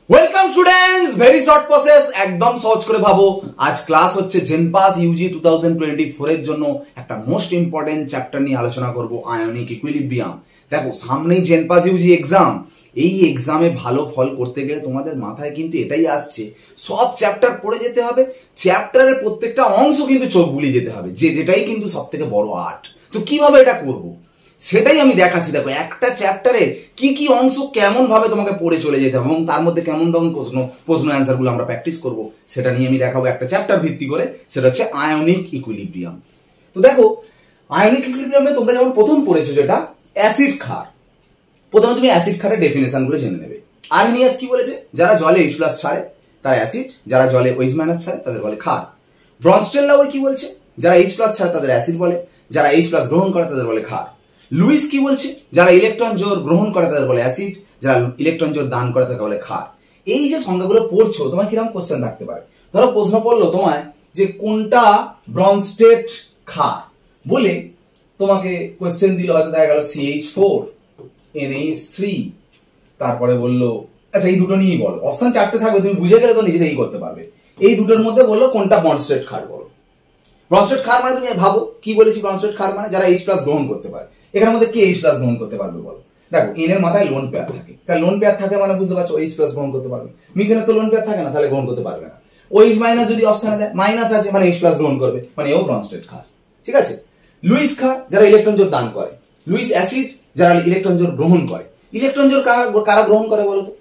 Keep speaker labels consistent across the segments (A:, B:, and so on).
A: Welcome students, very short process, একদম সহজ করে ভাবো। আজ ক্লাস হচ্ছে জেনপাস ইউজি 2024 এর জন্য একটা মোস্ট ইম্পর্টেন্ট চ্যাপ্টার নিয়ে আলোচনা করব, আয়নিক ইকুইলিব্রিয়াম। দেখো সামনেই জেনপাস ইউজি এক্সাম। এই এক্সামে ভালো ফল করতে গেলে তোমাদের মাথায় কিন্তু এটাই আসছে, সব চ্যাপ্টার পড়ে যেতে হবে, চ্যাপ্টারের প্রত্যেকটা অংশ কিন্তু চোখ বুলিয়ে যেতে হবে, যেটাই কিন্তু সব থেকে বড় আর্ট। তো কিভাবে এটা করবো সেটাই আমি দেখাচ্ছি। দেখো একটা চ্যাপ্টারে কি কি অংশ কেমন ভাবে তোমাকে পড়ে চলে যেতে হবে এবং তার মধ্যে কেমন কেমন প্রশ্ন অ্যান্সার গুলো আমরা প্র্যাকটিস করবো সেটা নিয়ে আমি দেখাবো একটা চ্যাপ্টার ভিত্তি করে, সেটা হচ্ছে আয়নিক ইকুইলিব্রিয়াম। তো দেখো আয়নিক ইকুইলিব্রিয়ামে তোমরা যেমন প্রথম পড়েছো যেটা অ্যাসিড ক্ষার, প্রথমে তুমি অ্যাসিড ক্ষারের ডেফিনেশন গুলো জেনে নেবে। আর্হেনিয়াস কি বলেছে? যারা জলে H+ ছাড়ে তারা অ্যাসিড, যারা জলে OH- ছাড়ে তাদের বলে ক্ষার। ব্রনস্টেন-লাউর কি বলছে? যারা H+ ছাড়ে তাদের অ্যাসিড বলে, যারা H+ গ্রহণ করে তাদের বলে ক্ষার। লুইস কি বলছে? যারা ইলেকট্রন জোর গ্রহণ করে তাদের বলে অ্যাসিড, যারা ইলেকট্রন জোর দান করে তাদের বলে ক্ষার। এই যে সংজ্ঞাগুলো পড়ছো তোমার কিরকম কোশ্চেন থাকতে পারে, ধরো প্রশ্ন পড়লো তোমায় যে কোনটা ব্রনস্টেড ক্ষার বলে, তোমাকে কোশ্চেন দিল হয়তো দেখা গেল CH4 NH3, তারপরে বললো আচ্ছা এই দুটো নিয়েই বলো, অপশন চারটে থাকবে, তুমি বুঝে গেলে তো নিজে থেকেই করতে পারবে। এই দুটোর মধ্যে বললো কোনটা ব্রনস্টেড ক্ষার বলো। ব্রনস্টেড ক্ষার মানে তুমি ভাবো কি বলেছি, ব্রনস্টেড ক্ষার মানে যারা H+ গ্রহণ করতে পারে। এখানের মধ্যে কে H+ গ্রহণ করতে পারবে বলো? দেখো এন এর মাথায় লোন পেয়ার থাকে, তাহলে লোন পেয়ার থাকে মানে বুঝতে পারছো H+ গ্রহণ করতে পারবে। মিথেনের তো লোন পেয়ার থাকে না, তাহলে গ্রহণ করতে পারবে না। OH- যদি অপশনে দেয় মাইনাস আছে মানে H+ গ্রহণ করবে, মানে এও ব্রনস্টেড ক্ষার। ঠিক আছে। লুইস ক্ষার যারা ইলেকট্রন জোর দান করে, লুইস অ্যাসিড যারা ইলেকট্রন জোর গ্রহণ করে। ইলেকট্রন জোর কারা গ্রহণ করে বলো তো?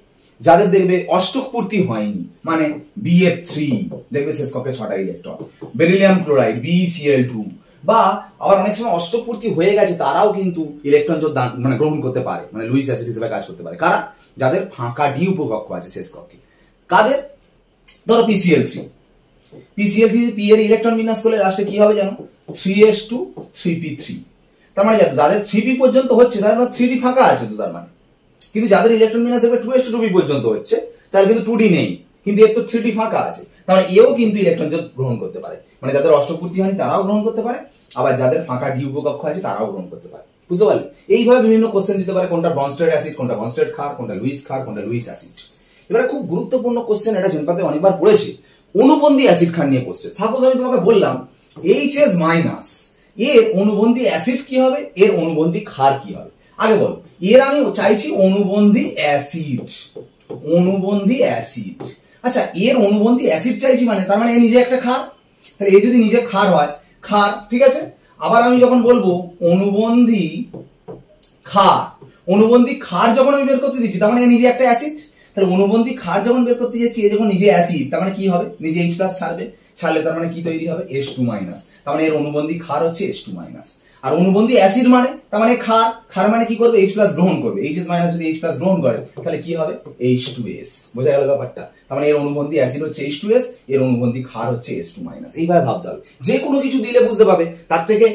A: যাদের দেখবে অষ্টক পূর্তি হয়নি, মানে BF3 দেখবে শেষ কক্ষে 6টা ইলেকট্রন, বেরিলিয়াম ক্লোরাইড BeCl2, বা আবার অনেক সময় অষ্টক পূর্তি হয়ে গেছে তারাও কিন্তু ইলেকট্রন জোর দান মানে গ্রহণ করতে পারে, মানে লুইস অ্যাসিড হিসেবে কাজ করতে পারে। কারা? যাদের ফাঁকা ডি উপকক্ষ আছে শেষ কক্ষে। কাদের? ধরো PCl3 পি এর ইলেকট্রন বিন্যাস করলে লাস্টে কি হবে জানো? 3s2 3p3। তার মানে যাদের 3p পর্যন্ত হচ্ছে তার মানে 3d ফাঁকা আছে, তো তার মানে কিন্তু যাদের ইলেকট্রন বিন্যাস দেখবে 2s2 2p পর্যন্ত হচ্ছে তার কিন্তু 2d নেই, কিন্তু এর তো 3d ফাঁকা আছে। তার মানে এও কিন্তু ইলেকট্রন জোট গ্রহণ করতে পারে, মানে যাদের অষ্টপূর্তি হয়নি তারাও গ্রহণ করতে পারে, আবার যাদের ফাঁকা ডি উপকক্ষ আছে তারাও গ্রহণ করতে পারে। বুঝতে পারলে? এইভাবে বিভিন্ন কোশ্চেন দিতে পারে, কোনটা ব্রনস্টেড অ্যাসিড, কোনটা ব্রনস্টেড ক্ষার, কোনটা লুইস ক্ষার, কোনটা লুইস অ্যাসিড। এবারে খুব গুরুত্বপূর্ণ কোশ্চেন, এটা জেনপাতে অনেকবার পড়েছে, অনুবন্ধী অ্যাসিড ক্ষার নিয়ে কোশ্চেন। সাপোজ আমি তোমাকে বললাম Hs- এর অনুবন্ধী অ্যাসিড কি হবে, এর অনুবন্ধী ক্ষার কি হবে। আগে বল, এর আমি চাইছি অনুবন্ধী অ্যাসিড, অনুবন্ধী অ্যাসিড। আচ্ছা এর অনুবন্ধী অ্যাসিড চাইছি মানে তার মানে এ নিজে একটা ক্ষার, তাহলে এ যদি নিজে ক্ষার হয় ক্ষার, ঠিক আছে। আবার আমি যখন বলবো অনুবন্ধী ক্ষার, অনুবন্ধী ক্ষার যখন আমি বের করতে দিচ্ছি তার মানে এ নিজে একটা অ্যাসিড, তাহলে অনুবন্ধী ক্ষার যখন বের করতে যাচ্ছি এ যখন নিজে অ্যাসিড তার মানে কি হবে, নিজে H+ ছাড়বে, ছাড়লে তার মানে কি তৈরি হবে H2-, তার মানে এর অনুবন্ধী ক্ষার হচ্ছে H2-। আর অনুবন্ধী অ্যাসিড মানে তার মানে ক্ষার, ক্ষার মানে কি করবে H+ গ্রহণ করবে, Hs- যদি H+ গ্রহণ করে তাহলে কি হবে H2s। বোঝা গেল ব্যাপারটা? তার মানে এর অনুবন্ধী অ্যাসিড হচ্ছে H2s, এর অনুবন্ধী ক্ষার হচ্ছে H2-। এইভাবে ভাবতে হবে, যে কোনো কিছু দিলে বুঝতে পাবে তার থেকে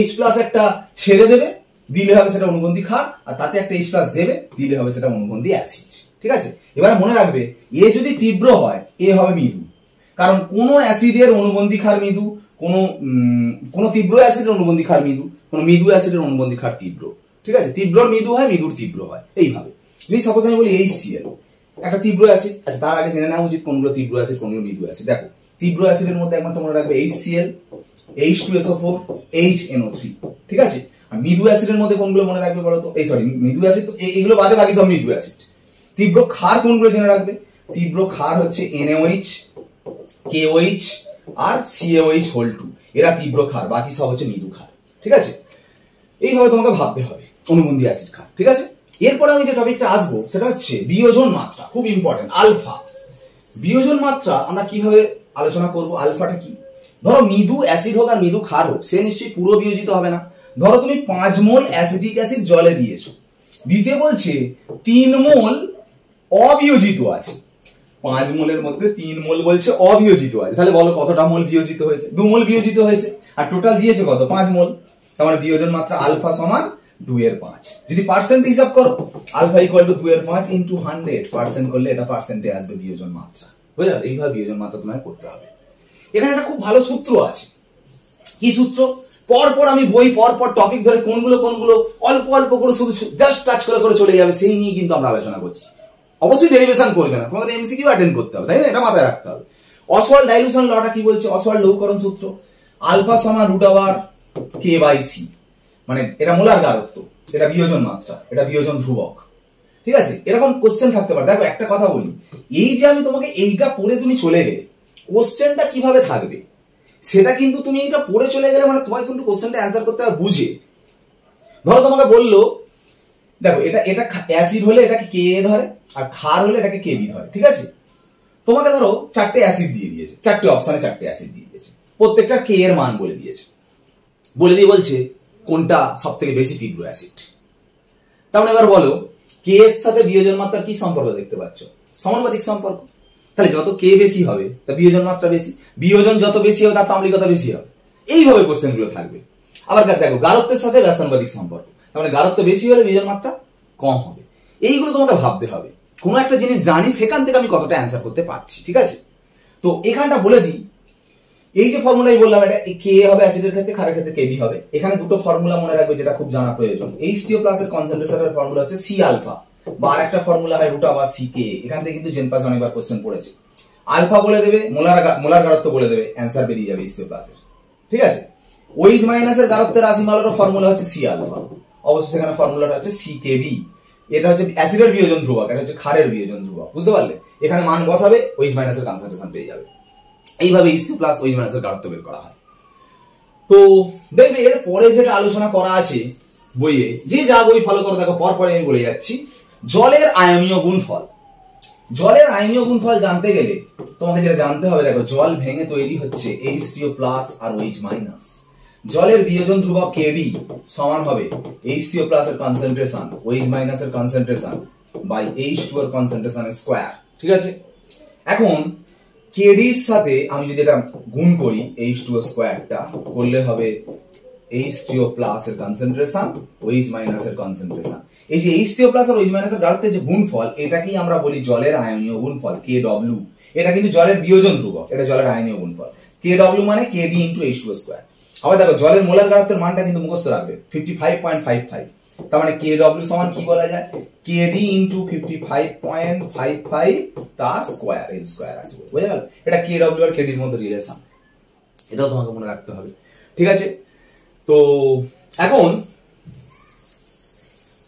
A: H+ একটা ছেড়ে দেবে দিলে হবে সেটা অনুবন্ধী ক্ষার, আর তাতে একটা H+ দেবে দিলে হবে সেটা অনুবন্ধী অ্যাসিড। ঠিক আছে। এবার মনে রাখবে এ যদি তীব্র হয় এ হবে মৃদু, কারণ কোন অ্যাসিডের অনুবন্ধী ক্ষার মৃদু, কোন তীব্র অ্যাসিডের অনুবন্ধী ক্ষার মৃদু, কোন মৃদু অ্যাসিডের অনুবন্ধী ক্ষার তীব্র। ঠিক আছে। তীব্রর মৃদু হয়, মৃদুর তীব্র হয়। এইভাবে যদি সাপোজ আমি বলি HCl একটা তীব্র অ্যাসিড, আচ্ছা তার আগে জেনে নেওয়া উচিত কোনগুলো তীব্র অ্যাসিড কোনগুলো মৃদু অ্যাসিড। দেখো তীব্র অ্যাসিডের মধ্যে একমাত্র মনে রাখবে HCl, H2SO4, HNO3। ঠিক আছে। আর মৃদু অ্যাসিডের মধ্যে কোনগুলো মনে রাখবে বলো তো? এই সরি মৃদু অ্যাসিড তো এগুলো বাদে বাকি সব মৃদু অ্যাসিড। তীব্র ক্ষার কোনগুলো জেনে রাখবে? তীব্র ক্ষার হচ্ছে NaOH, KOH আর CaOH2, এরা তীব্র ক্ষার, বাকি সব হচ্ছে মৃদু ক্ষার। ঠিক আছে। এইভাবে তোমাকে ভাবতে হবে অনুবন্ধী অ্যাসিড ক্ষার। ঠিক আছে। এরপরে আমি যে টপিকটা আসবো সেটা হচ্ছে বিয়োজন মাত্রা, খুব ইম্পর্টেন্ট, আলফা। বিয়োজন মাত্রা আমরা কিভাবে আলোচনা করব, আলফাটা কি? ধরো মৃদু অ্যাসিড হোক আর মৃদু ক্ষার হোক সে নিশ্চয়ই পুরো বিয়োজিত হবে না। ধরো তুমি 5 মোল অ্যাসিডিক অ্যাসিড জলে দিয়েছো, দিতে বলছে 3 মোল অবিয়োজিত আছে, 5 মোলের মধ্যে 3 মোল বলছে অবিয়োজিত আছে, তাহলে বলো কতটা মোল বিয়োজিত হয়েছে? 2 মোল বিয়োজিত হয়েছে, আর টোটাল দিয়েছে কত? 5 মোল। তার মানে বিয়োজন মাত্রা আলফা সমান 2/5। যদি পার্সেন্ট হিসাব করো আলফা ইকুয়াল টু 2/5 ইনটু 100% করলে এটা পার্সেন্টে আসবে বিয়োজন মাত্রা। বুঝলে? এইভাবে বিয়োজন মাত্রা তোমাকে করতে হবে। এখানে একটা খুব ভালো সূত্র আছে। কি সূত্র? পরপর আমি বই পরপর টপিক ধরে কোনগুলো কোনগুলো অল্প অল্প করে শুধু জাস্ট টাচ করে করে চলে যাবে, সেই নিয়ে কিন্তু আমরা আলোচনা করছি। অবশ্যই ডেরিভেশন করবে না, তোমাকে এমসিকিউ অ্যাটেন্ড করতে হবে, তাই না? এটা মাথায় রাখতে হবে। অসওয়াল্ড ডাইলুশন লটা কি বলছে? অসওয়াল্ড লঘুকরণ সূত্র, আলফা সমান root over K by C, মানে এটা মোলার গারত্ব, এটা বিয়োজন মাত্রা, এটা বিয়োজন ধ্রুবক, ঠিক আছে? এরকম কোশ্চেন থাকতে পারে। দেখো একটা কথা বলি, এই যে আমি তোমাকে এইটা পড়ে তুমি চলে গেলে কোশ্চেনটা কিভাবে থাকবে সেটা কিন্তু তুমি এটা পড়ে চলে গেলে মানে তোমায় কিন্তু কোশ্চেনটা অ্যান্সার করতে হবে বুঝে। ধরো তোমাকে বললো দেখো এটা অ্যাসিড হলে এটাকে কে এ ধরে, আর ক্ষার হলে এটাকে কে বি ধরে, ঠিক আছে? তোমাকে ধরো চারটে অ্যাসিড দিয়ে দিয়েছে, চারটে অপশনে চারটে অ্যাসিড দিয়ে দিয়েছে, প্রত্যেকটা কে এর মান বলে দিয়েছে, বলে দিয়ে বলছে কোনটা সব থেকে বেশি তীব্র অ্যাসিড। তাহলে এবার বলো কে এর সাথে বিয়োজন মাত্রার কি সম্পর্ক দেখতে পাচ্ছ? সমানুপাতিক সম্পর্ক। তাহলে যত কে বেশি হবে তার বিয়োজন মাত্রা বেশি, বিয়োজন যত বেশি হবে তার তাম্রিকতা বেশি হবে। এইভাবে কোশ্চেন গুলো থাকবে। আবার দেখো গারত্বের সাথে ব্যস্তানুপাতিক সম্পর্ক, তার মানে গারত্ব বেশি হলে বিয়োজন মাত্রা কম হবে। এইগুলো তোমাকে ভাবতে হবে। কোনো একটা জিনিস জানি সেখান থেকে আমি কতটা অ্যান্সার করতে পারছি, ঠিক আছে? তো এখানটা বলে দিই, এই যে ফর্মুলাই বললাম এটা কে হবে অ্যাসিডের ক্ষেত্রে, ক্ষারের ক্ষেত্রে কেবি হবে। এখানে দুটো ফর্মুলা মনে রাখবে যেটা খুব জানা প্রয়োজন। H3O+ এর কনসেন্ট্রেশনের ফর্মুলা হচ্ছে সি আলফা, বা আরেকটা ফর্মুলা হয় রুট ওভার সি কে। এখান থেকে কিন্তু জেনপাস অনেকবার কোশ্চেন পড়েছে। আলফা বলে দেবে, মোলার গারত্ব বলে দেবে, অ্যান্সার বেরিয়ে যাবে H3O+ এর, ঠিক আছে? OH- এর গারত্বের রাশিমালারও ফর্মুলা হচ্ছে সি আলফা, অবশ্যই সেখানে ফর্মুলাটা হচ্ছে সি কে বি। এটা হচ্ছে অ্যাসিডের বিয়োজন ধ্রুবক, এটা হচ্ছে ক্ষারের বিয়োজন ধ্রুবক, বুঝতে পারলে? এখানে মান বসাবে, OH- এর কনসেন্ট্রেশন পেয়ে যাবে। এইভাবে H3+ OH- এর গারত্ব বের করা হয়। তো দেখবে এর পরে যেটা আলোচনা করা আছে বইয়ে, যে যা বই ফলো করো দেখো পর পরে আমি বলে যাচ্ছি। জলের আয়নীয় গুণফল, জলের আয়নীয় গুণফল জানতে গেলে তোমাকে যেটা জানতে হবে, দেখো জল ভেঙে তৈরি হচ্ছে H3O+ আর OH-। জলের বিয়োজন ধ্রুবক কেডি সমান হবে H3O+ এর কনসেন্ট্রেশন, OH- এর কনসেন্ট্রেশন বাই H2 এর কনসেন্ট্রেশন স্কয়ার, ঠিক আছে? এখন কেডির সাথে আমি যদি এটা গুণ করি H2 স্কয়ারটা করলে হবে H3O+ এর কনসেন্ট্রেশন, OH- এর কনসেন্ট্রেশন। এই যে H3O+ আর OH- এর গাঢ়ত্বের যে গুণফল, এটাকেই আমরা বলি জলের আয়নীয় গুণফল, KW। এটা কিন্তু জলের বিয়োজন ধ্রুবক, এটা জলের আয়নীয় গুণফল। KW মানে KD ইনটু H2 স্কয়ার। আবার দেখো জলের মোলার গাঢ়ত্বের মানটা কিন্তু মুখস্থ রাখবে, 55.55। তার মানে KW সমান কি বলা যায়? KD ইনটু 55.55 তার স্কয়ার, এর স্কয়ার আছে, বুঝে গেল? এটা KW আর KD এর মধ্যে রিলেশন, এটাও তোমাকে মনে রাখতে হবে, ঠিক আছে? তো এখন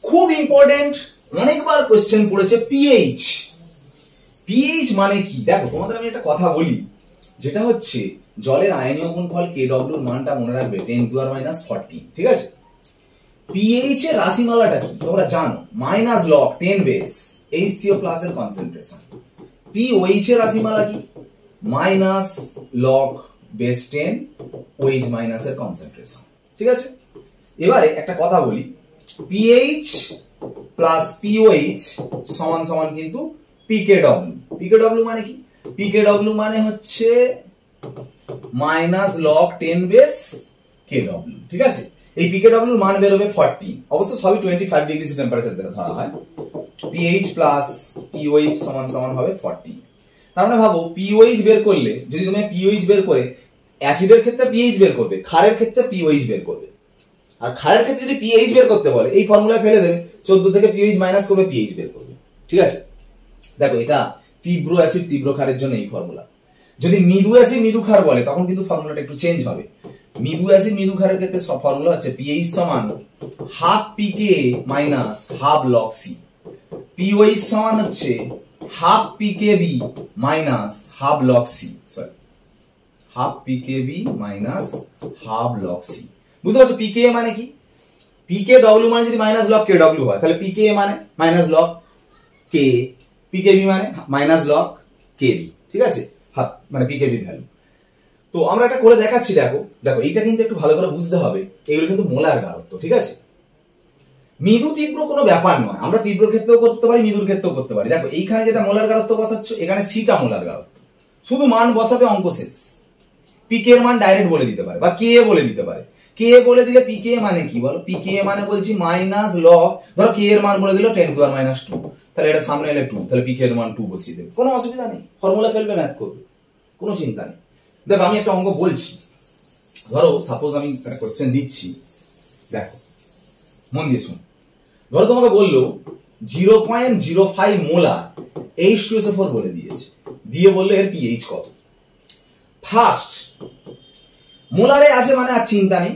A: খুব ইম্পর্টেন্ট, অনেকবার কোশ্চেন পড়েছে পিএইচ। পিএইচ মানে কি? দেখো তোমাদের আমি একটা কথা বলি, যেটা হচ্ছে জলের আয়নীয় গুণফল KW এর মানটা মনে রাখবে 10⁻⁻14, ঠিক আছে? পিএইচ এর রাশিমালাটা কি তোমরা জানো, -log 10 বেস H3O+ এর কনসেন্ট্রেশন। POH এর রাশিমালা কি? -log বেস 10 OH- এর কনসেন্ট্রেশন, ঠিক আছে? এবারে একটা কথা বলি, PH প্লাস POH সমান সমান কিন্তু PKW। PKW মানে কি? PKW মানে হচ্ছে -log 10 বেস KW, ঠিক আছে? এই PKW এর মান বের হবে 40, অবশ্য সবই 25 ডিগ্রি টেম্পারেচার ধরা হয়। PH প্লাস POH সমান সমান হবে 40। তার মানে ভাবো POH বের করলে, যদি তুমি POH বের করে অ্যাসিডের ক্ষেত্রে PH বের করবে, ক্ষারের ক্ষেত্রে POH বের করবে। আর ক্ষারের ক্ষেত্রে যদি PH বের করতে বলে এই ফর্মুলা ফেলে দেবে, 14 থেকে PH মাইনাস করবে, PH বের করবে, ঠিক আছে? দেখো এটা তীব্র অ্যাসিড তীব্র ক্ষারের জন্য এই ফর্মুলা। যদি মৃদু অ্যাসিড মৃদু ক্ষার বলে তখন কিন্তু ফর্মুলাটা একটু চেঞ্জ হবে। মৃদু অ্যাসিড মৃদু ক্ষারের ক্ষেত্রে সব ফর্মুলা হচ্ছে PH সমান half PKa minus half log C, POH সমান হচ্ছে half PKb minus half log C, sorry half PKb minus half log C। বুঝতে পারছো PKa মানে কি? PKW মানে যদি মাইনাস log KW হয় তাহলে PKa মানে মাইনাস log K, PKb মানে মাইনাস log KB, ঠিক আছে? মানে PKb ভ্যালু। তো আমরা এটা করে দেখাচ্ছি, দেখো দেখো এইটা কিন্তু একটু ভালো করে বুঝতে হবে, এগুলো কিন্তু মোলার গাঢ়ত্ব, ঠিক আছে? মৃদু তীব্র কোনো ব্যাপার নয়, আমরা তীব্র ক্ষেত্রেও করতে পারি, মৃদুর ক্ষেত্রেও করতে পারি। দেখো এইখানে যেটা মোলার গাঢ়ত্ব বসাচ্ছ, এখানে সিটা মোলার গাঢ়ত্ব, শুধু মান বসাবে, অঙ্ক শেষ। পিকে এর মান ডাইরেক্ট বলে দিতে পারে বা কে বলে দিতে পারে। কে বলে দিলে পিকে মানে কি বলো? পিকে মানে বলছি মাইনাস লগ, ধরো কে এর মান বলে দিল 10⁻², তাহলে এটা সামনে এলে 2, তাহলে পিকে এর মান 2 বসিয়ে দেবে, কোনো অসুবিধা নেই, ফর্মুলা ফেলবে, ম্যাথ করবে, কোনো চিন্তা নেই। দেখো আমি একটা অঙ্ক বলছি, ধরো সাপোজ আমি একটা কোশ্চেন দিচ্ছি, দেখো মন দিয়ে শুন। ধরো তোমাকে বললো 0.05 মোলার H2SO4 বলে দিয়েছে, দিয়ে বললো এর পিএইচ কত। ফার্স্ট মোলারে আছে মানে আর চিন্তা নেই,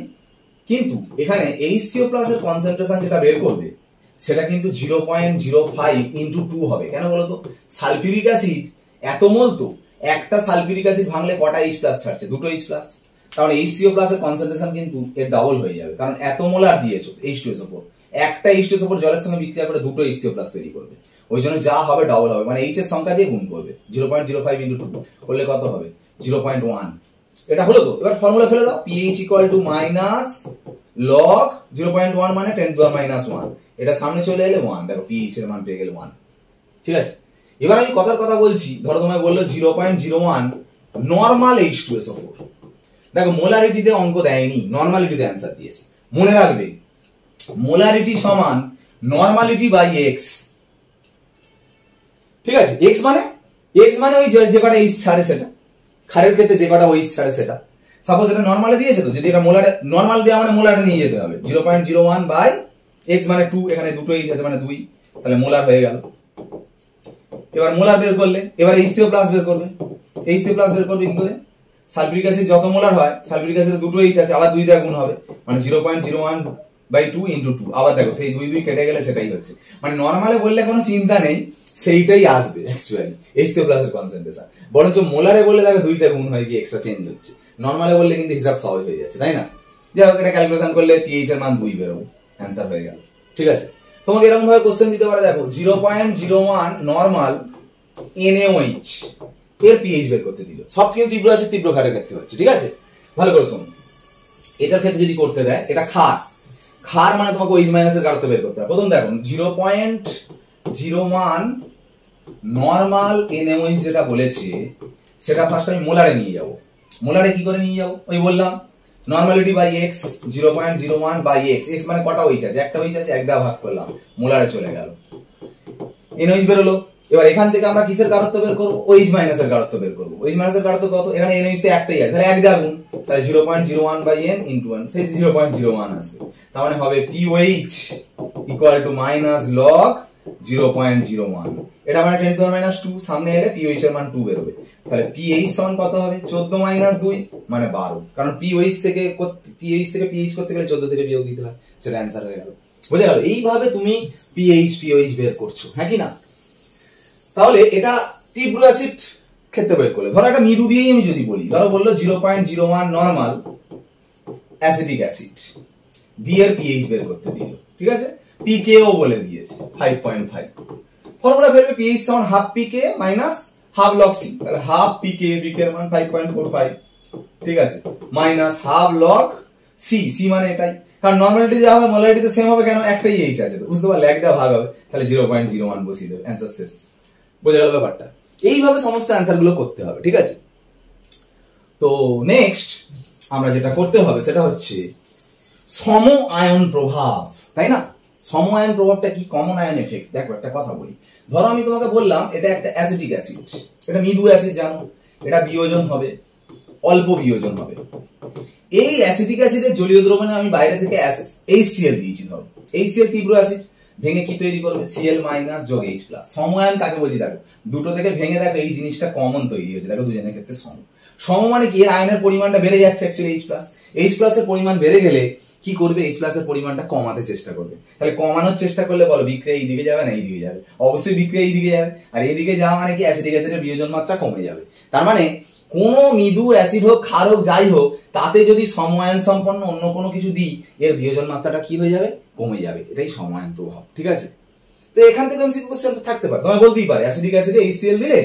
A: কিন্তু এখানে H3O+ এর কনসেন্ট্রেশন যেটা বের করবে সেটা কিন্তু 0.05 ইন্টু 2 হবে। কেন বলতো, সালফিউরিক অ্যাসিড এত মোল, তো একটা সালফিউরিক অ্যাসিড ভাঙলে কটা H+ ছাড়ছে, দুটো H+, কারণ H3O+ এর কনসেন্ট্রেশন কিন্তু এর ডাবল হয়ে যাবে, কারণ এত মোলার দিয়েছো H2SO4, একটা H2SO4 জলের সঙ্গে বিক্রিয়া করে দুটো H3O+ তৈরি করবে, ওই জন্য যা হবে ডাবল হবে, মানে H এর সংখ্যা দিয়ে গুণ করবে, 0.05 ইন্টু 2 করলে কত হবে 0.1। এটা হলো তো, এবার ফর্মুলা ফেলে দাও, pH = মাইনাস লগ 0.1 মানে 10⁻⁻1, এটা সামনে চলে এলে 1, দেখো pH এর মান পেয়ে গেলে 1। ঠিক আছে, এবার আমি কথার কথা বলছি, ধরো তোমায় বললো 0.01 নরমাল H2SO4, দেখো মোলারিটিতে অঙ্ক দেয়নি, নরমালিটিতে অ্যান্সার দিয়েছে। মনে রাখবে মোলারিটি সমান নরমালিটি বাই x। ঠিক আছে, x মানে ওই যে কটা H ছাড়ে সেটা, ক্ষারের ক্ষেত্রে যে কটা OH ছাড়ে সেটা। সাপোজ এটা নরমালে দিয়েছে, তো যদি এটা মোলারে, নরমাল দেওয়া মানে মোলারে নিয়ে যেতে হবে, 0.01 বাই x মানে 2, এখানে দুটো H আছে মানে 2, তাহলে মোলার হয়ে গেল। এবার মোলার বের করলে এবার H3O+ বের করবে, H3O+ বের করবে কি করে, সালফিউরিক অ্যাসিড যত মোলার হয়, সালফিউরিক অ্যাসিডে দুটো H আছে, আবার 2 দিয়ে গুণ হবে, মানে 0.01 বাই 2 ইন্টু 2, আবার দেখো সেই 2 কেটে গেলে সেটাই হচ্ছে, মানে নরমালে বললে কোনো চিন্তা নেই, সেইটাই আসবে অ্যাকচুয়ালি H3O+ এর কনসেন্ট্রেশন। বরঞ্চ মোলারে বললে দেখো 2টা গুণ হয়ে গিয়ে এক্সট্রা চেঞ্জ হচ্ছে, নরমালে বললে কিন্তু হিসাব সহজ হয়ে যাচ্ছে, তাই না? যাই হোক, এটা ক্যালকুলেশন করলে pH এর মান 2 বেরোবে, অ্যান্সার হয়ে গেল। ঠিক আছে, তোমাকে এরকম ভাবে কোশ্চেন দিতে পারে, দেখো 0.01 নরমাল NaOH এর pH বের করতে দিল, সব কিন্তু তীব্র অ্যাসিড তীব্র ক্ষারের ক্ষেত্রে হচ্ছে। ঠিক আছে, ভালো করে শোনো, এটার ক্ষেত্রে যদি করতে দেয়, এটা ক্ষার মানে তোমাকে OH- এর গাঢ়ত্ব বের করতে হবে। প্রথম দেখো 0.01 নরমাল NaOH যেটা বলেছে সেটা ফার্স্ট আমি মোলারে নিয়ে যাব। মোলারে কি করে নিয়ে যাব, ওই বললাম normality by x, 0.01 by x, x মানে কটা OH আছে, একটা OH আছে, এক দেওয়া ভাগ করলাম, মোলারে চলে গেল, NaOH বেরোলো। এবার এখান থেকে আমরা কিসের গাঢ়ত্ব বের করব, OH- এর গাঢ়ত্ব বের করব। OH- এর গাঢ়ত্ব কত, এখানে NaOH তে একটাই আছে, তাহলে এক দেওয়া গুণ, তাহলে 0.01 বাই n ইনটু 1, সেই 0.01 আসবে, তার মানে হবে pOH = মাইনাস লগ 0.01, এটা মানে 10⁻², সামনে এলে pOH এর মান 2 বেরোবে, তাহলে pH সমান কত হবে 14 - 2 মানে 12, কারণ pH থেকে pH করতে গেলে 14 থেকে বিয়োগ দিতে হয়, সেটা অ্যান্সার হয়ে গেল। বুঝে গেল, এইভাবে তুমি pH বের করছো, হ্যাঁ কি না? তাহলে এটা তীব্র অ্যাসিড ক্ষেত্রে বের করলে, ধরো একটা মৃদু দিয়েই আমি যদি বলি, ধরো বললো 0.01 নরমাল অ্যাসিডিক অ্যাসিড দিয়ে pH বের করতে দিল। ঠিক আছে, pKও বলে দিয়েছে 5.5, ফর্মুলা ফেলবে pH সমান half pK minus half log c, তাহলে হাফ pK, pK এর মান 5.45, ঠিক আছে, minus half log c, c মানে এটাই, কারণ নরমালিটি যা হবে মোলারিটিতে সেম হবে, কেন একটাই H আছে, তো বুঝতে পারলে, একটা ভাগ হবে, তাহলে 0.01 বসিয়ে দেবে, অ্যান্সার শেষ। বোঝা গেল ব্যাপারটা? এইভাবে সমস্ত অ্যান্সার গুলো করতে হবে। ঠিক আছে, তো নেক্সট আমরা যেটা করতে হবে সেটা হচ্ছে সম আয়ন প্রভাব, তাই না? সম আয়ন প্রভাবটা কি, কমন আয়ন এফেক্ট। দেখো একটা কথা বলি, ধরো আমি তোমাকে বললাম এটা একটা অ্যাসিডিক অ্যাসিড, এটা মৃদু অ্যাসিড, জানো এটা বিয়োজন হবে, অল্প বিয়োজন হবে। এই অ্যাসিডিক অ্যাসিডের জলীয় দ্রবণে আমি বাইরে থেকে HCl দিয়েছি, ধরো HCl তীব্র অ্যাসিড, ভেঙে কি তৈরি করবে, Cl- যোগ H+। সম আয়ন কাকে বলছি, দেখো দুটো থেকে ভেঙে দেখো এই জিনিসটা কমন তৈরি হয়েছে, দেখো দুজনের ক্ষেত্রে সম মানে কি, এর আয়নের পরিমাণটা বেড়ে যাচ্ছে, অ্যাকচুয়ালি H+, এর পরিমাণ বেড়ে গেলে কি করবে, H+ এর পরিমাণটা কমাতে চেষ্টা করবে, তাহলে কমানোর চেষ্টা করলে বলো বিক্রিয়া এই দিকে যাবে না এই দিকে যাবে, অবশ্যই বিক্রিয়া এই দিকে যাবে, আর এই দিকে যাওয়া মানে কি অ্যাসিডিক অ্যাসিডের বিয়োজন মাত্রা কমে যাবে। তার মানে কোন মৃদু অ্যাসিড হোক, ক্ষার হোক, যাই হোক, তাতে যদি সমআয়ন সম্পন্ন অন্য কোনো কিছু দিই, এর বিয়োজন মাত্রাটা কি হয়ে যাবে, কমে যাবে, এটাই সমআয়ন প্রভাব। ঠিক আছে, তো এখান থেকে এমসিকিউ কোশ্চেন থাকতে পারে, তোমায় বলতেই পারে অ্যাসিডিক অ্যাসিডে HCl দিলে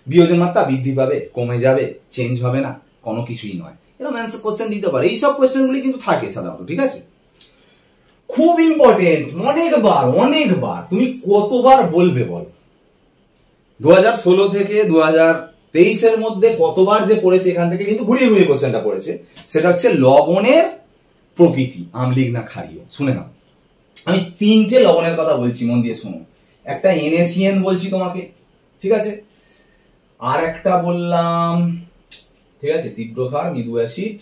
A: বিয়োজন মাত্রা বৃদ্ধি পাবে, কমে যাবে, চেঞ্জ হবে না, কোনো কিছুই নয়, এরকম অ্যান্সার কোশ্চেন দিতে পারে। এইসব কোশ্চেনগুলি কিন্তু থাকে সাধারণত। ঠিক আছে, খুব ইম্পর্টেন্ট, অনেকবার তুমি কতবার বলবে বল, 2016 থেকে 2023 এর মধ্যে কতবার যে পড়েছে, এখান থেকে কিন্তু ঘুরিয়ে ঘুরিয়ে কোশ্চেনটা পড়েছে, সেটা হচ্ছে লবণের প্রকৃতি, আম্লিক না ক্ষারীয়। শুনে নাও, আমি 3টে লবণের কথা বলছি, মন দিয়ে শোনো। একটা NaCN বলছি তোমাকে, ঠিক আছে, আর একটা বললাম, ঠিক আছে, তীব্র ক্ষার মৃদু অ্যাসিড,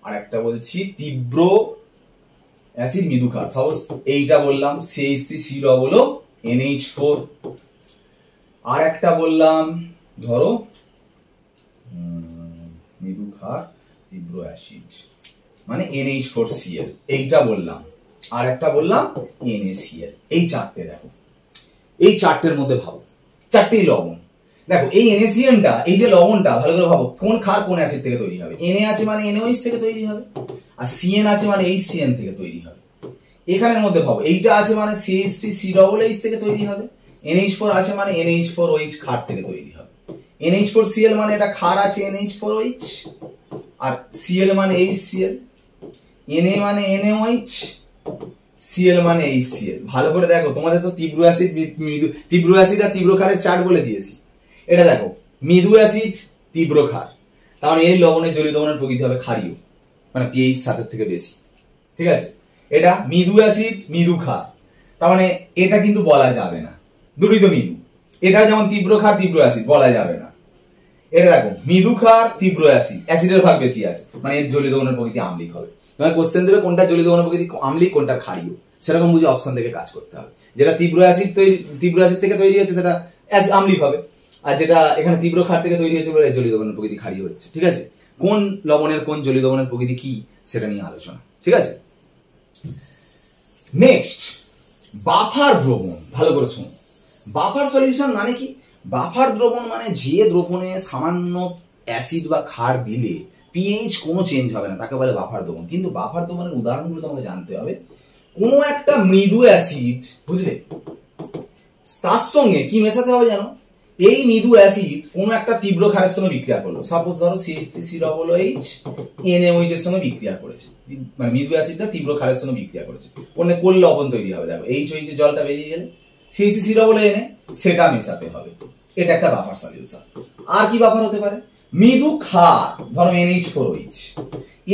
A: আর একটা বলছি তীব্র অ্যাসিড মৃদু ক্ষার, এইটা বললাম CH3 CH4, আর একটা বললাম ধরো মৃদু ক্ষার তীব্র অ্যাসিড মানে NH4Cl, এইটা বললাম। আর একটা বললাম NaCl। এই চারটে দেখো, এই চারটের মধ্যে ভাবো, চারটেই লবণ। দেখো এই NaCl-টা, এই যে লবণটা ভালো করে ভাবো কোন ক্ষার কোন অ্যাসিড থেকে তৈরি হবে। Na আছে মানে NaOH থেকে তৈরি হবে, আর Cn আছে মানে HCN থেকে তৈরি হবে। এখানের মধ্যে ভাবো এইটা আছে মানে CH3COOH থেকে তৈরি হবে, NH4 আছে মানে NH4OH ক্ষার থেকে তৈরি হবে। NH4Cl মানে এটা ক্ষার আছে NH4OH, আর Cl মানে HCl, Na মানে NaOH, Cl মানে HCl। ভালো করে দেখো, তোমাদের তো তীব্র অ্যাসিড তীব্র অ্যাসিড আর তীব্র ক্ষারের চার্ট বলে দিয়েছি। এটা দেখো মৃদু অ্যাসিড তীব্র ক্ষার, তার মানে এই লবণের জলীয় দ্রবণের প্রকৃতি হবে ক্ষারীয়, মানে pH 7 থেকে বেশি। ঠিক আছে, এটা মৃদু অ্যাসিড মৃদু ক্ষার, তার মানে এটা কিন্তু বলা যাবে না, দুটোই তো মৃদু। এটা যেমন তীব্র ক্ষার তীব্র অ্যাসিড বলা যাবে না। এটা দেখো মৃদু ক্ষার তীব্র অ্যাসিড, অ্যাসিডের ভাগ বেশি আছে, মানে এর জলীয় দ্রবণের প্রকৃতি আম্লিক হবে। তোমার কোশ্চেন দেবে কোনটা জলীয় দ্রবণের প্রকৃতি আম্লিক কোনটা ক্ষারীয়, সেরকম বুঝে অপশন থেকে কাজ করতে হবে। যেটা তীব্র অ্যাসিড থেকে তৈরি হচ্ছে সেটা আম্লিক হবে, আর যেটা এখানে তীব্র ক্ষার থেকে তৈরি হয়েছে বলে জলীয় দ্রবণের প্রকৃতি ক্ষারীয় হচ্ছে। ঠিক আছে, কোন লবণের কোন জলীয় দ্রবণের প্রকৃতি কি সেটা নিয়ে আলোচনা। ঠিক আছে, নেক্সট বাফার দ্রবণ। ভালো করে শুনো, বাফার সলিউশন মানে কি? বাফার দ্রবণ মানে যে দ্রবণে সামান্য অ্যাসিড বা ক্ষার দিলে পিএইচ কোনো চেঞ্জ হবে না, তাকে বলে বাফার দ্রবণ। কিন্তু বাফার দ্রবণের উদাহরণগুলো তোমাকে জানতে হবে। কোনো একটা মৃদু অ্যাসিড, বুঝলে, তার সঙ্গে কি মেশাতে হবে জানো? এই মৃদু অ্যাসিড কোনো একটা তীব্র ক্ষারের সঙ্গে বিক্রিয়া করলো। সাপোজ ধরো CH3COOH NaOH এর সঙ্গে বিক্রিয়া করেছে, মানে মৃদু অ্যাসিডটা তীব্র ক্ষারের সঙ্গে বিক্রিয়া করেছে, কোন লবণ তৈরি হবে। দেখো HOH এর জলটা বেরিয়ে গেলে CH3COOH সেটা মেশাতে হবে। এটা একটা বাফার সলিউশন। আর কি বাফার হতে পারে? মৃদু ক্ষার, ধরো NH4OH,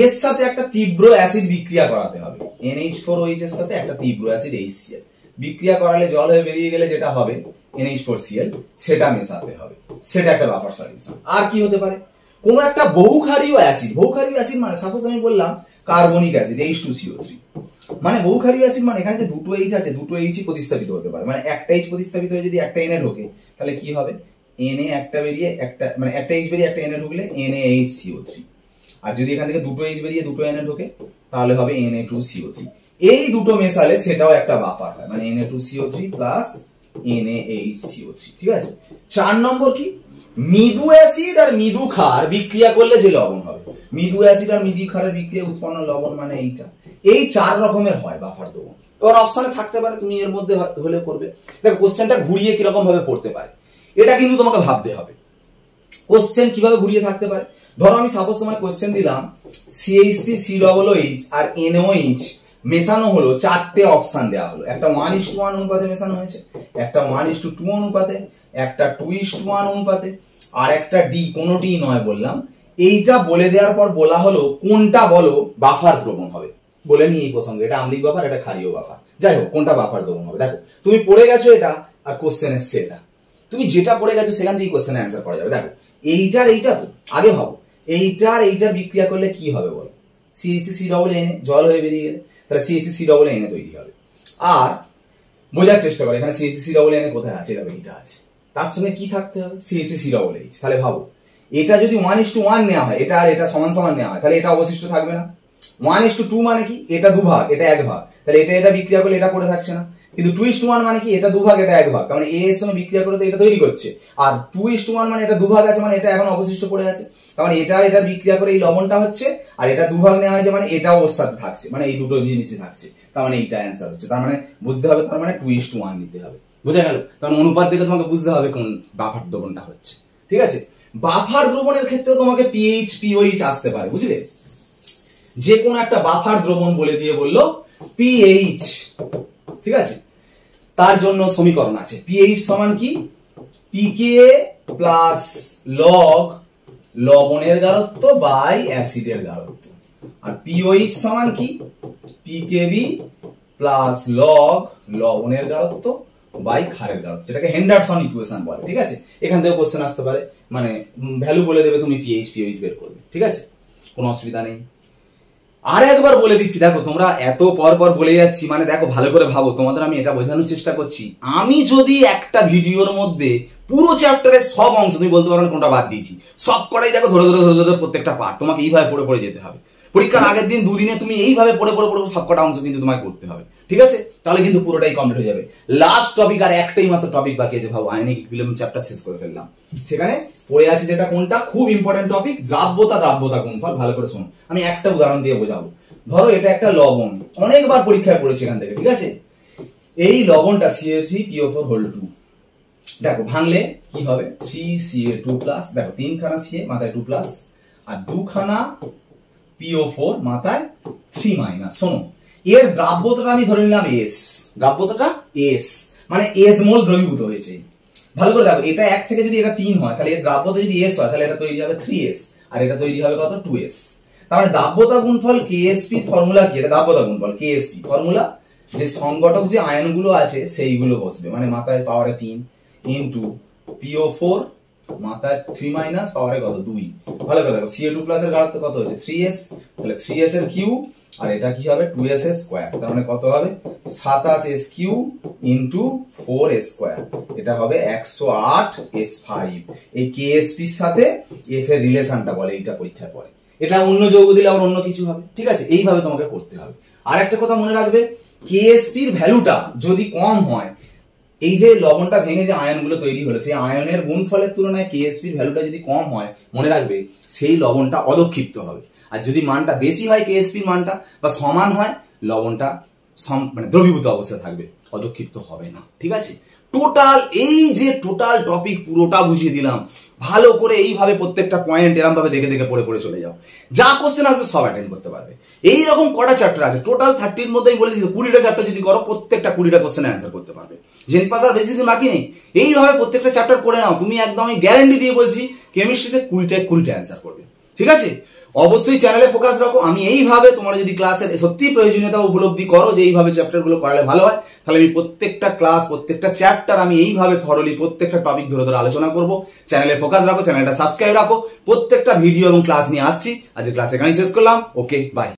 A: এর সাথে একটা তীব্র অ্যাসিড বিক্রিয়া করাতে হবে। NH4OH এর সাথে একটা তীব্র অ্যাসিড HCl বিক্রিয়া করালে জল হয়ে বেরিয়ে গেলে যেটা হবে NH4Cl, সেটা মেশাতে হবে। সেটা একটা বাফার সলিউশন। আর কি হতে পারে? কোন একটা বহুক্ষারীয় অ্যাসিড, বহুক্ষারীয় অ্যাসিড মানে সাপোজ আমি বললাম কার্বনিক অ্যাসিড H2CO3, মানে বহুক্ষারীয় অ্যাসিড মানে এখানে যে দুটো H আছে দুটো H প্রতিস্থাপিত হতে পারে, মানে একটা H প্রতিস্থাপিত হয়ে যদি একটা Na ঢোকে তাহলে কি হবে? Na একটা বেরিয়ে একটা, মানে একটা H বেরিয়ে একটা Na ঢুকলে NaHCO3, আর যদি এখান থেকে দুটো H বেরিয়ে দুটো Na ঢোকে তাহলে হবে Na2CO3। এই দুটো মেশালে সেটাও একটা বাফার হয়, মানে Na2CO3 প্লাস NaHCO3। ঠিক আছে, 4 নম্বর কি? মৃদু অ্যাসিড আর মৃদু ক্ষার বিক্রিয়া করলে যে লবণ হবে, মৃদু অ্যাসিড আর মৃদু ক্ষারের বিক্রিয়া উৎপন্ন লবণ মানে এইটা। এই 4 রকমের হয় বাফার দ্রবণ। এবার অপশনে থাকতে পারে, তুমি এর মধ্যে হলে করবে। দেখো কোশ্চেনটা ঘুরিয়ে কিরকম ভাবে পড়তে পারে, এটা কিন্তু তোমাকে ভাবতে হবে। কোশ্চেন কিভাবে ঘুরিয়ে থাকতে পারে? ধরো আমি সাপোজ তোমায় কোশ্চেন দিলাম CH3COOH আর NaOH মেশানো হলো, 4টে অপশন দেওয়া হলো। একটা 1:1 অনুপাতে মেশানো হয়েছে, একটা 1:2 অনুপাতে, একটা 2:1 অনুপাতে, আর একটা D কোনোটি নয় বললাম। এইটা বলে দেওয়ার পর বলা হলো কোনটা বলো বাফার দ্রবণ হবে। বলে নি এই প্রসঙ্গে এটা আম্লিক বাফার, এটা ক্ষারীয় বাফার। যাই হোক, কোনটা বাফার দ্রবণ হবে? দেখো তুমি পড়ে গেছো এটা, আর কোশ্চেন এসছে এটা। তুমি যেটা পড়ে গেছো সেখান থেকে কোশ্চেনের অ্যান্সার করা যাবে। দেখো এইটার এইটা তো আগে ভাবো, এইটার এইটা বিক্রিয়া করলে কি হবে বলো? CH3COOH জল হয়ে বেরিয়ে গেলে তাহলে CH3COOH তৈরি হবে। আর বোঝার চেষ্টা করো এখানে CH3COOH কোথায় আছে, দেখো এইটা আছে, তার সঙ্গে কি থাকতে হবে? CH3COOH। তাহলে ভাবো এটা যদি 1:1 নেওয়া হয়, এটা আর এটা সমান সমান নেওয়া হয়, তাহলে এটা অবশিষ্ট থাকবে না। 1:2 মানে কি? এটা 2 ভাগ, এটা 1 ভাগ, তাহলে এটা এটা বিক্রিয়া করলে এটা পড়ে থাকছে না। কিন্তু 2:1 মানে কি? এটা 2 ভাগ, এটা 1 ভাগ, তার মানে A এর সঙ্গে বিক্রিয়া করে তো এটা তৈরি করছে। আর 2:1 মানে এটা 2 ভাগ আছে, মানে এটা এখন অবশিষ্ট পড়ে আছে, তার মানে এটা এটা বিক্রিয়া করে এই লবণটা হচ্ছে, আর এটা 2 ভাগ নেওয়া হয়েছে মানে এটাও ওর সাথে থাকছে, মানে এই দুটো জিনিসই থাকছে, তার মানে এইটা অ্যান্সার হচ্ছে। তার মানে বুঝতে হবে, তার মানে 2:1 নিতে হবে। বোঝা গেল? তার মানে অনুপাত দেখে তোমাকে বুঝতে হবে কোন বাফার দ্রবণটা হচ্ছে। ঠিক আছে, বাফার দ্রবণের ক্ষেত্রেও তোমাকে pH pOH আসতে পারে, বুঝলে? যে কোন একটা বাফার দ্রবণ বলে দিয়ে বললো pH। ঠিক আছে, তার জন্য সমীকরণ আছে। pH সমান কি? pKa প্লাস লগ লবণের গাঢ়ত্ব বাই অ্যাসিডের গাঢ়ত্ব। আর pOH সমান কি? pKb প্লাস লগ লবণের গাঢ়ত্ব বাই ক্ষারের গাঢ়ত্ব, যেটাকে হেন্ডারসন ইকুয়েশন বলে। ঠিক আছে, এখান থেকে কোশ্চেন আসতে পারে, মানে ভ্যালু বলে দেবে, তুমি pH pOH বের করবে। ঠিক আছে, কোনো অসুবিধা নেই। আর একবার বলে দিচ্ছি, দেখো তোমরা এত পর পর বলে যাচ্ছি, মানে দেখো ভালো করে ভাবো, তোমাদের আমি এটা বোঝানোর চেষ্টা করছি। আমি যদি একটা ভিডিওর মধ্যে পুরো চ্যাপ্টারের সব অংশ তুমি বলতে পারো কোনটা বাদ দিয়েছি, সব কটাই দেখো ধরে ধরে ধরে ধরে প্রত্যেকটা পার্ট তোমাকে এইভাবে পড়ে পড়ে যেতে হবে। পরীক্ষার আগের দিন দুদিনে তুমি এইভাবে পড়ে পড়ে পড়ে সবকটা অংশ কিন্তু তোমাকে করতে হবে, ঠিক আছে? তাহলে কিন্তু পুরোটাই কমপ্লিট হয়ে যাবে। লাস্ট টপিক আর একটাই মাত্র টপিক বাকি আছে, ভাবো আয়নিক ইকুইলিব্রিয়াম চ্যাপ্টার শেষ করে ফেললাম। সেখানে পড়ে আছে যেটা কোনটা খুব ইম্পর্টেন্ট টপিক, দ্রাব্যতা গুণফল। ভালো করে শোনো, আমি একটা উদাহরণ দিয়ে বোঝাবো। ধরো এটা একটা লবণ, অনেকবার পরীক্ষায় পড়েছি এখান থেকে, ঠিক আছে? এই লবণটা CH3PO4 দেখো ভাঙলে কি হবে 3Ca2+, দেখো 3খানা Ca মাথায় 2+, আর 2খানা PO4 মাথায় 3-। শোনো, এর দ্রাব্যতাটা আমি ধরে নিলাম S, দ্রাব্যতাটা S, মানে S মোল দ্রবীভূত হয়েছে। ভালো করে দেখো, এটা 1 থেকে যদি এটা 3 হয়, তাহলে এর দ্রাব্যতা যদি S হয়, তাহলে এটা তৈরি হবে 3S, আর এটা তৈরি হবে কত 2S। তার মানে দ্রাব্যতা গুণফল KSP ফর্মুলা কি? এটা দ্রাব্যতা গুণফল KSP ফর্মুলা, যে সংগঠক যে আয়নগুলো আছে সেইগুলো বসবে, মানে মাথায় পাওয়ারে 3 ইনটু PO4 মাথায় 3- পাওয়ারে কত 2। ভালো করে দেখো, Ca2+ এর ঘাত কত হয়েছে 3S, তাহলে 3S এর কিউ, আর এটা কি হবে 2S এর স্কয়ার, তার মানে কত হবে 27S³ ইনটু 4S², এটা হবে 108S5। এই KSP এর সাথে S এর রিলেশনটা বলে, এইটা পরীক্ষায় পড়ে। এটা অন্য যৌগ দিলে আবার অন্য কিছু হবে, ঠিক আছে? এইভাবে তোমাকে করতে হবে। আর একটা কথা মনে রাখবে, KSP এর ভ্যালুটা যদি কম হয়, এই যে লবণটা ভেঙে যে আয়নগুলো তৈরি হলো, সেই আয়নের গুণফলের তুলনায় KSP এর ভ্যালুটা যদি কম হয়, মনে রাখবে সেই লবণটা অদক্ষিপ্ত হবে। আর যদি মানটা বেশি হয় KSP এর মানটা, বা সমান হয়, লবণটা মানে দ্রবীভূত অবস্থায় থাকবে, অদক্ষিপ্ত হবে না, ঠিক আছে? টোটাল এই যে টোটাল টপিক পুরোটা বুঝিয়ে দিলাম। ভালো করে এইভাবে প্রত্যেকটা পয়েন্ট এরকম ভাবে দেখে দেখে পড়ে পড়ে চলে যাও, যা কোশ্চেন আসবে সব অ্যাটেন্ড করতে পারবে। এইরকম কটা চ্যাপ্টার আছে টোটাল 30-র মধ্যে, আমি বলে দিচ্ছি 20টা চ্যাপ্টার যদি করো, প্রত্যেকটা 20টা কোশ্চেনে অ্যান্সার করতে পারবে। জেনপাস আর বেশি দিন বাকি নেই, এইভাবে প্রত্যেকটা চ্যাপ্টার করে নাও, তুমি একদম আমি গ্যারান্টি দিয়ে বলছি কেমিস্ট্রিতে 20টা অ্যান্সার করবে, ঠিক আছে? অবশ্যই চ্যানেলে ফোকাস রাখো। আমি এইভাবে তোমার যদি ক্লাসের সত্যি প্রয়োজনীয়তা উপলব্ধি করো যে এইভাবে চ্যাপ্টারগুলো করালে ভালো হয়, তাহলে আমি প্রত্যেকটা ক্লাস প্রত্যেকটা চ্যাপ্টার আমি এইভাবে থরলি প্রত্যেকটা টপিক ধরে ধরে আলোচনা করব। চ্যানেলে ফোকাস রাখো, চ্যানেলটা সাবস্ক্রাইব রাখো, প্রত্যেকটা ভিডিও এবং ক্লাস নিয়ে আসছি। আজ ক্লাস এখানেই শেষ করলাম। ওকে, বাই।